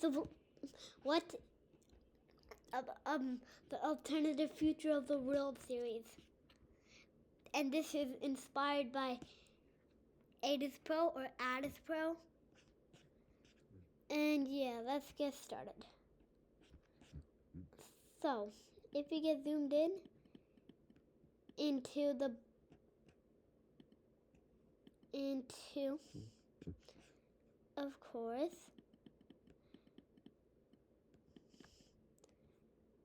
the what the alternative future of the World Series. And this is inspired by Adis Pro or Addis Pro. And yeah, let's get started. So, if you get zoomed into of course,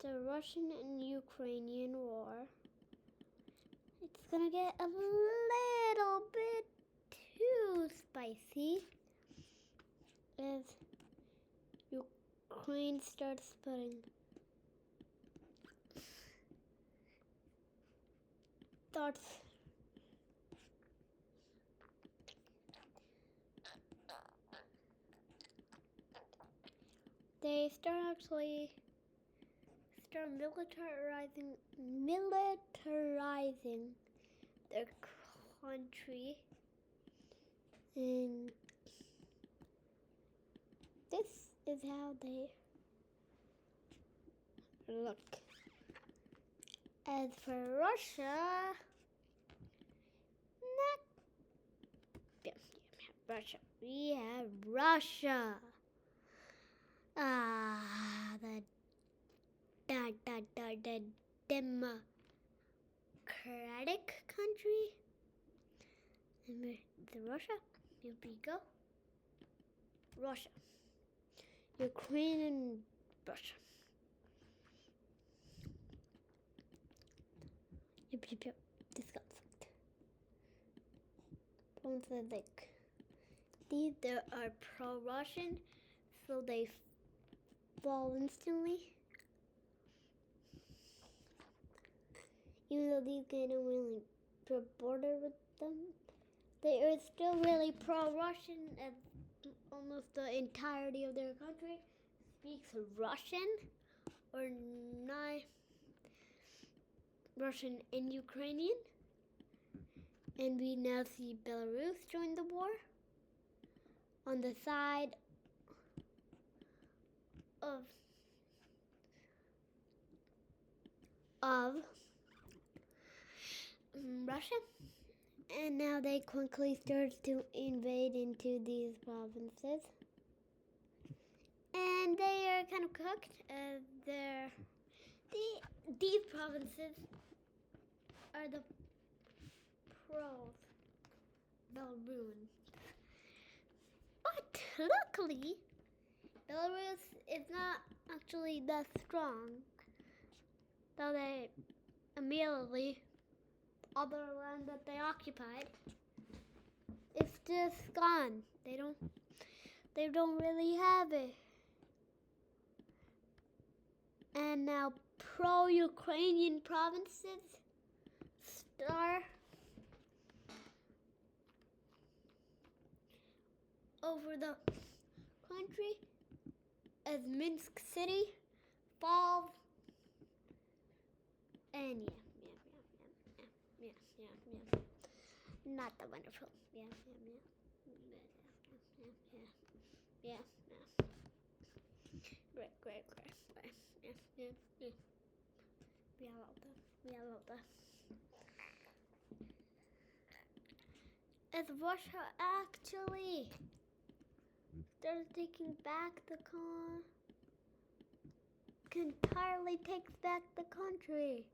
the Russian and Ukrainian war, it's gonna get a little bit too spicy as Ukraine starts they start militarizing their country, and this is how they look. As for Russia, we have Russia. The democratic country. And the Russia, here we go. Russia, Ukraine, and Russia. This got sucked. These there are pro-Russian, so they fall instantly. Even though these guys don't really border with them, they are still really pro-Russian, as almost the entirety of their country speaks Russian or not Russian and Ukrainian. And we now see Belarus join the war on the side of Russia. And now they quickly start to invade into these provinces. And they are kind of cooked. These provinces are the pros. They'll ruin. But luckily, Belarus is not actually that strong. Though they immediately, all the land that they occupied, it's just gone. They don't really have it. And now pro-Ukrainian provinces start over the country as Minsk City falls. And yeah. Not that wonderful. Yeah. Great. Yeah. We love that. As Russia actually starts taking back entirely takes back the country.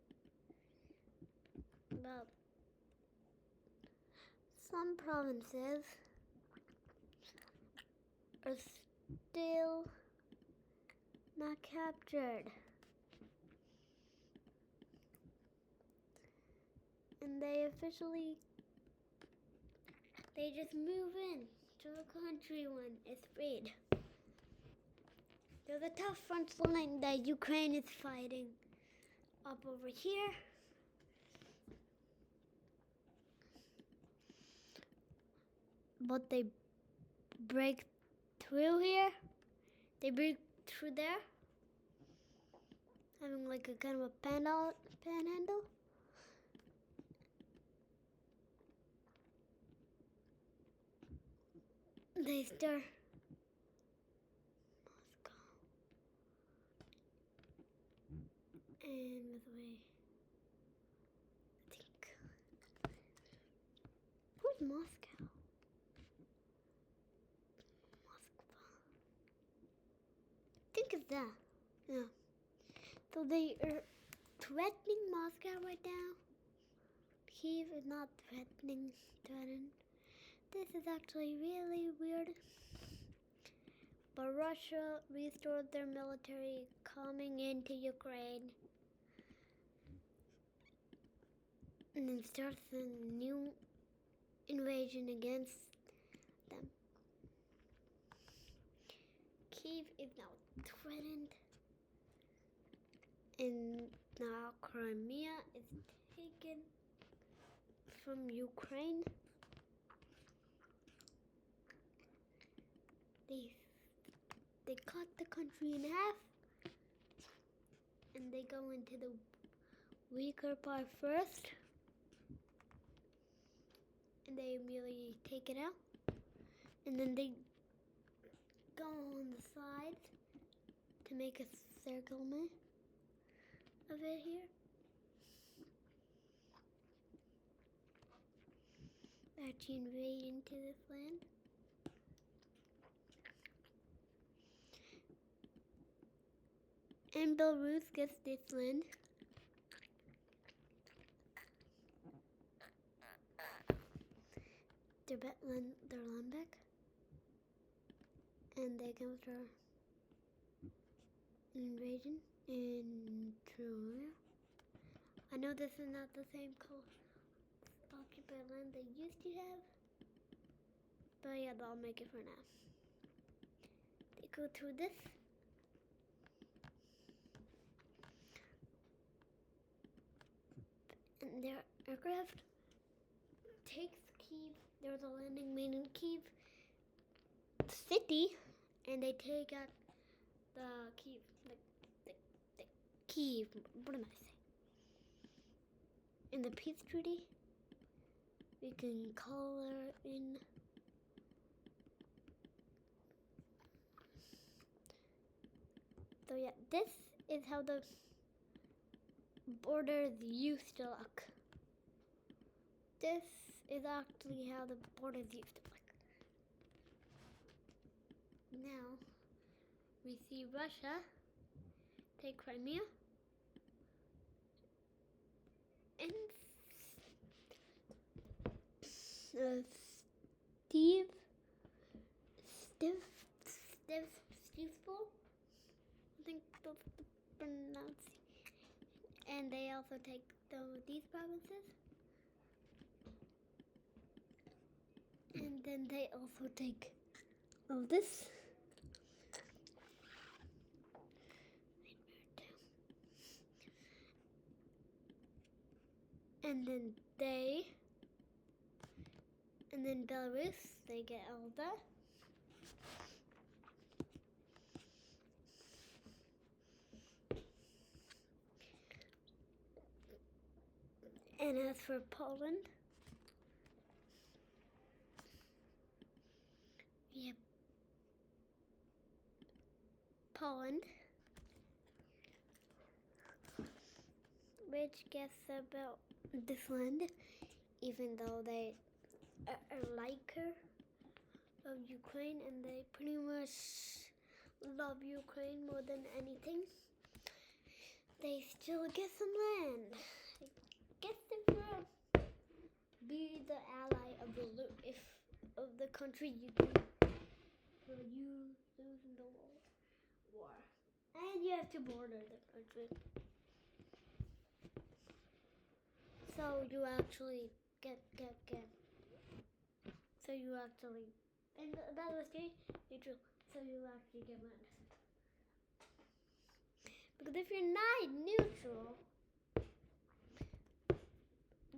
But some provinces are still not captured. And they just move in to the country when it's freed. There's a tough front line that Ukraine is fighting up over here. But they break through here. They break through there. Having like a kind of a panhandle. They start Moscow. And by the way, I think who's Moscow? Moskva. I think it's that. Yeah. So they are threatening Moscow right now. Kiev is not threatened. This is actually really weird. But Russia restored their military coming into Ukraine. And then starts a new invasion against them. Kiev is now threatened. And now Crimea is taken from Ukraine. They cut the country in half. And they go into the weaker part first. And they immediately take it out. And then they go on the sides to make a circlement of it here. They actually invade into this land. And Belarus gets this land. Their land back. And they come for an invasion in Troya. I know this is not the same occupied land they used to have. But yeah, I'll make it for now. They go through this. And their aircraft takes Kiev. There's a landing made in Kiev city, and they take out the Kiev, the Kiev. What am I saying? In the peace treaty, we can color in. So yeah, this is how the borders used to look. This is actually how the borders used to look. Now, we see Russia take Crimea and Stevepol, I think that's the pronunciation. And they also take these provinces. And then they also take all this. And then Belarus, they get all that. And as for Poland, we have Poland, which gets about this land, even though they are liker of Ukraine, and they pretty much love Ukraine more than anything. They still get some land. They get them to be the ally of the country you lose in the world war, and you have to border the country. So you actually get. So you actually, and that was neutral. So you actually get land. Because if you're not neutral,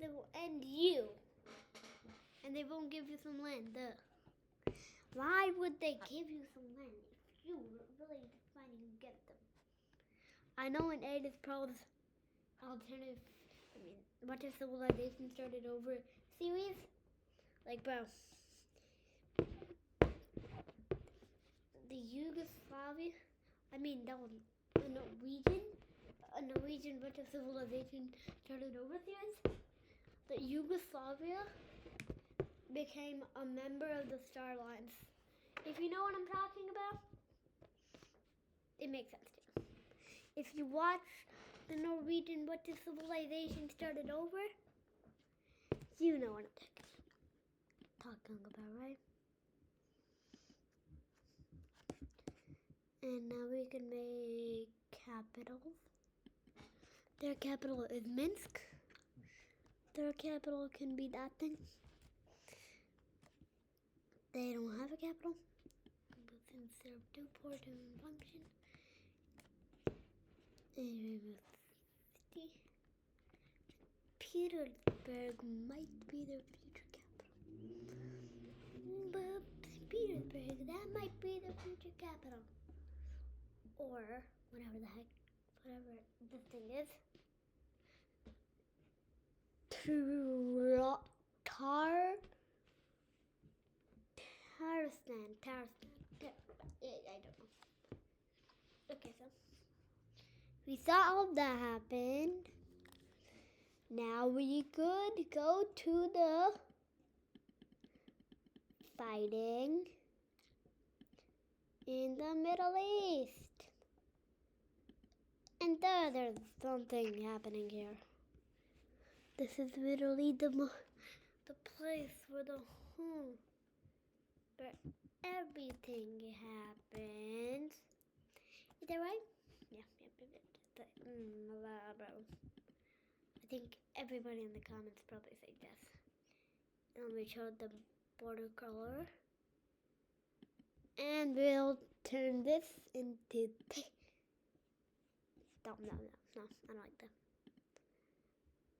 they will end you, and they won't give you some land. Why would they give you some land if you really fighting to get them? I know in Edith Pearl's alternative, What If Civilization Started Over series, like, bro, the Yugoslavia, that was the Norwegian a Norwegian British civilization started overseas, that Yugoslavia became a member of the Star Alliance. If you know what I'm talking about, it makes sense to you. If you watch the Norwegian British civilization started over, you know what I'm talking about, right? And now we can make capitals. Their capital is Minsk. Their capital can be that thing. They don't have a capital, but since they're too poor to function, Petersburg might be their future capital. But Petersburg, that might be their future capital. Or whatever this thing is. Tarzan. I don't know. Okay, so we saw all that happened. Now we could go to the fighting in the Middle East. And there's something happening here. This is literally the place where where everything happens. Is that right? Yeah. I think everybody in the comments probably say yes. And we show the border color. And we'll turn this into Stop, no, I don't like that.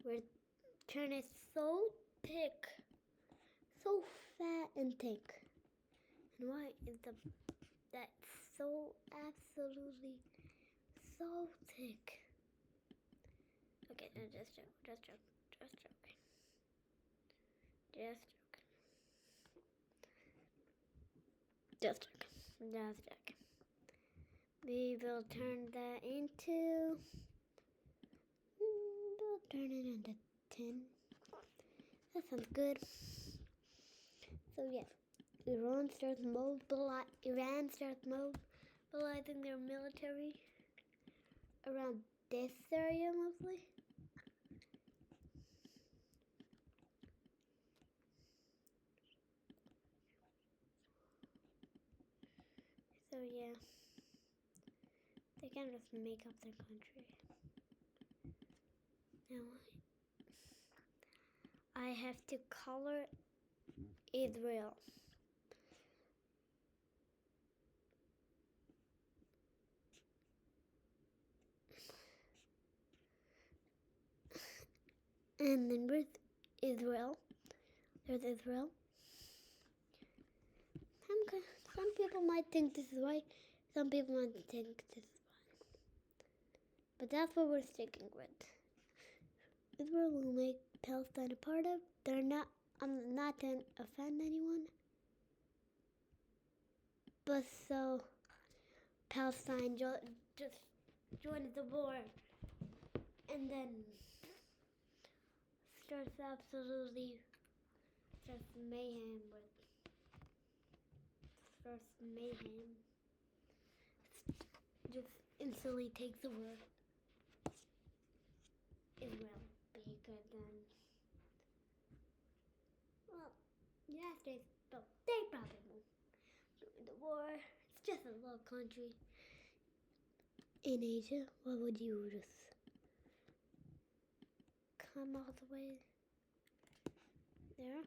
We'll turn it so thick, so fat and thick. And why is that so absolutely so thick? Okay, no, just joking. We will turn that into. We'll turn it into 10. That sounds good. So yeah, Iran starts mobilizing their military around this area mostly. So yeah, they can just make up their country. Now I have to color Israel. And then with Israel, there's Israel. Some people might think this is right. Some people might think this is wrong. But that's what we're sticking with. Israel will make Palestine a part of. I'm not going to offend anyone. But so Palestine just joins the war and then starts mayhem. Just instantly takes over Israel because then, well, United States, they probably won't join the war. It's just a little country in Asia. Why would you just come all the way there?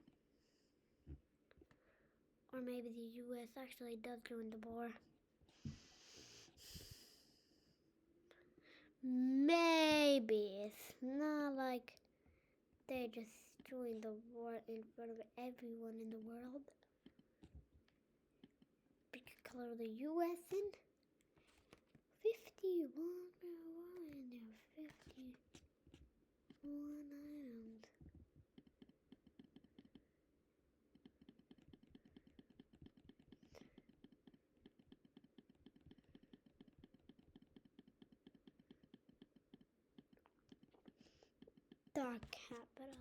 Or maybe the U.S. actually does join the war. Maybe. It's not like they just joined the war in front of everyone in the world. We could color the U.S. in 51. Why are there 51 items? our capital.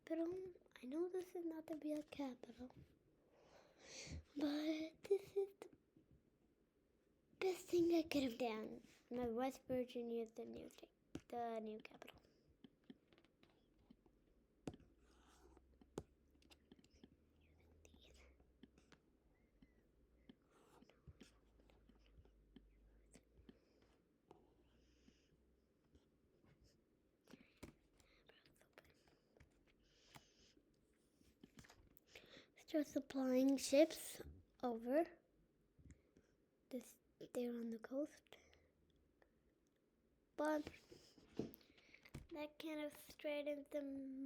But I know this is not the real capital, but this is the best thing I could have done. My West Virginia is the new capital. Start supplying ships over this there on the coast. But that kind of straightens the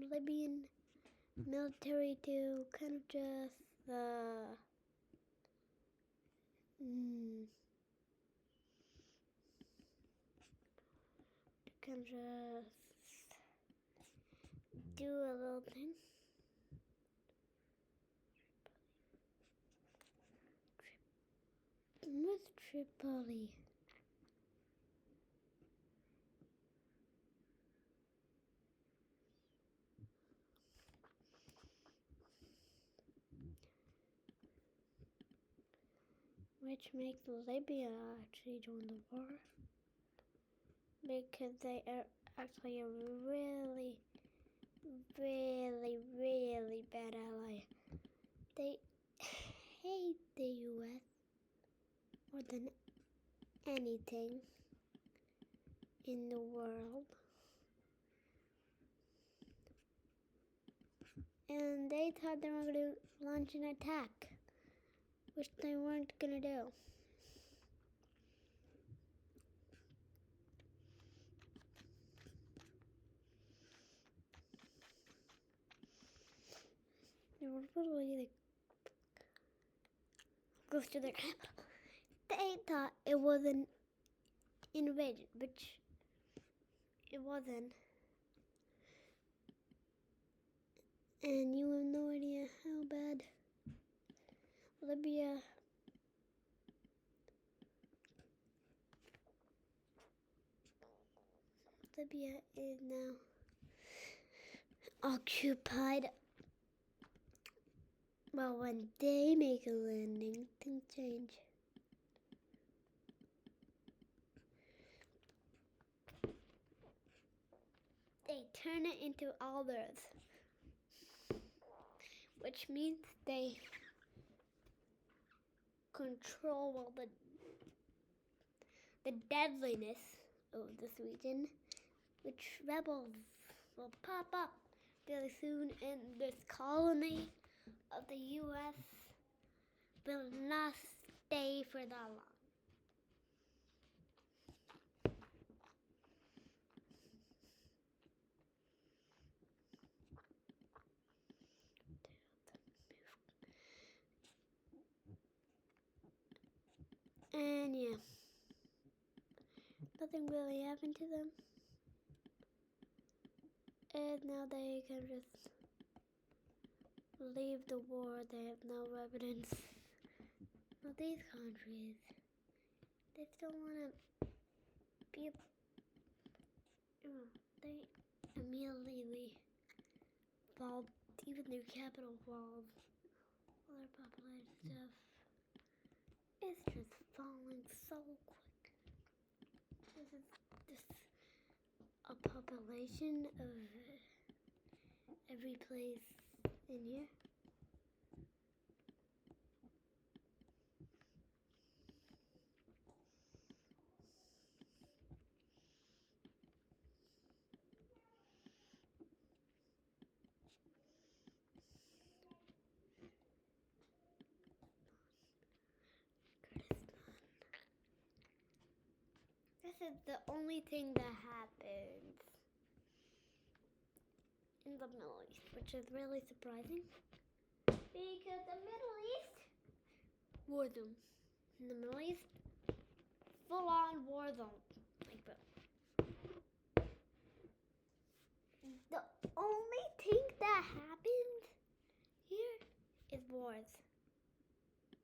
Libyan military to kind of just do a little thing. Where's Tripoli? Which makes Libya actually join the war. Because they are actually a really, really, really bad ally. They hate the US more than anything in the world. And they thought they were going to launch an attack, which they weren't going to do. They were probably close to their camp. They thought it was an invasion, which it wasn't. And you have no idea how bad Libya is now occupied. Well, when they make a landing, things change. They turn it into alders, which means they control the deadliness of this region, which rebels will pop up really soon, and this colony of the U.S. will not stay for that long. And yeah, nothing really happened to them. And now they can just leave the war. They have no evidence of these countries. They still want to be, they immediately fall, even their capital falls. All their populated stuff. It's just falling so quick. This is just a population of every place in here. This is the only thing that happens in the Middle East, which is really surprising. Because the Middle East, war zone. In the Middle East, full-on war zone. Like that. The only thing that happens here is wars.